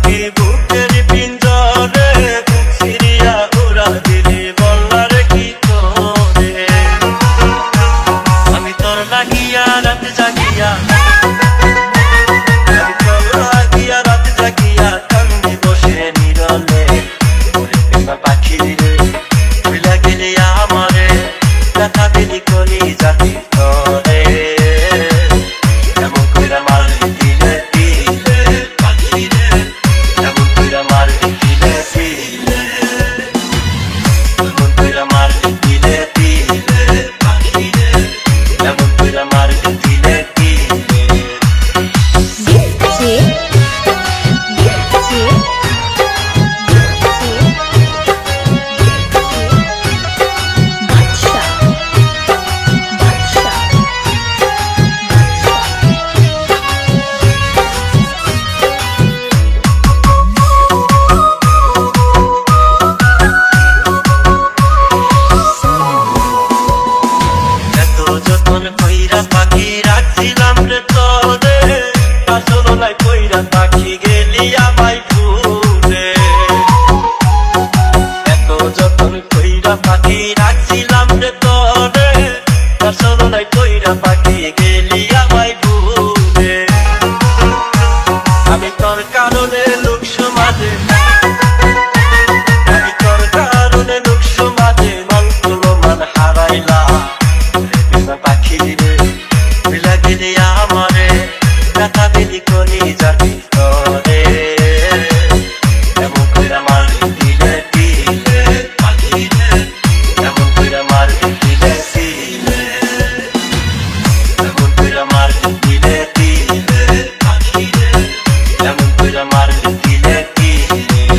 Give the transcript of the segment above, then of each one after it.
পাখি বুকের পিঞ্জরে সিরিয়া উড়াল দিলি বললার কি করে আমি তোর লাগিয়া রাত জাগিয়া রাত জাগিয়া কান্দি বসে নিরলে পাখি রে ভুলা গেলি আমারে ব্যথা দিলি কলি জাতি তোরে এমন কইরা মারলি দিলে দিলে পাখি রে এমন কইরা মারলি দিলে দিলে এমন কইরা মারলি দিলে দিলে পাখি রে এমন কইরা মারলি দিলে দিলে পাখি রাখছিলাম রে তোরে আসলো নাই কইরা পাখি গেলি আমায় ভুলে এত যতন কইরা পাখি রাখছিলাম রে তোরে আসলো নাই কইরা পাখি গেলি আমায় ভুলে আমি তোর কারণে লোক সমাজে আমি তোর কারণে লোক সমাজে মান তুলো মান হারাইলাম পাখি রে ভুলা গেলি আমারে ব্যথা দিলি কলি জাতি তোরে এমন কইরা মারলি দিলে দিলে পাখি রে এমন কইরা মারলি দিলে দিলে এমন কইরা মারলি দিলে দিলে পাখি রে এমন কইরা মারলি দিলে দিলে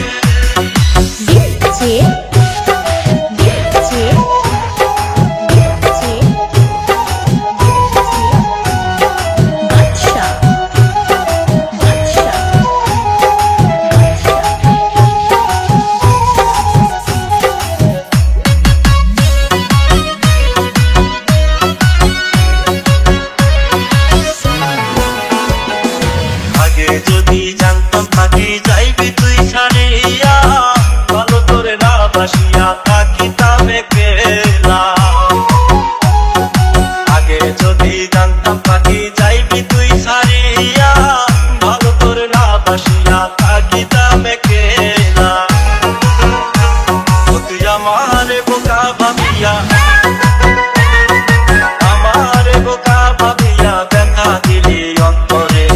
যদি জানতাম পাখি যাইবি তুই ছাড়িয়া ভালো তোরে না বাসিয়া থাকিতাম একলা আগে যদি জানতাম পাখি যাইবি তুই ছাড়িয়া ভালো তোরে না বাসিয়া থাকিতাম একলা তুই আমারে বোকা ভাবিয়া আমারে বোকা ভাবিয়া ব্যথা দিলি অন্তরে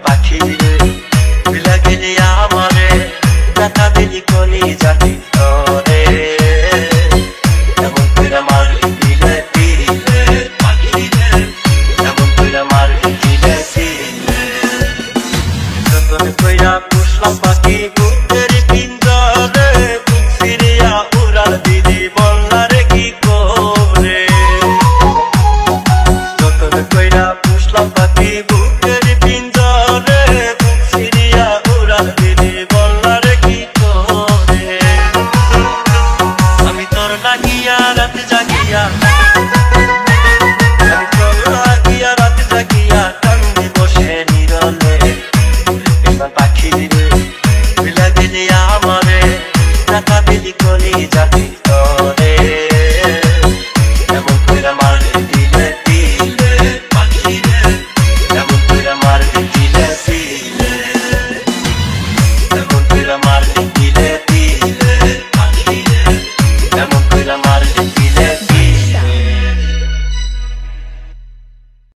পাখি রে ভুলা গেলি আমারে ব্যথা দিলি কলি জাতি তোরে এমন কইরা মারলি দিলে দিলে পাখি রে এমন কইরা মারলি দিলে দিলে যতন কইরা পুষলাম পাখি বুকের পিঞ্জরে সিরিয়া উড়াল দিলি বললার কি করে যতন কইরা পুষলাম পাখি বুকের পিঞ্জরে সিরিয়া উড়াল দিলি বললার কি করে আমি তোর লাগিয়া রাত জাগিয়া আমি তোর লাগিয়া রাত জাগিয়া কান্দি বসে নিরলে পাখি রে ভুলা গেলি আমারে ব্যথা দিলি কলি জাতি তোরে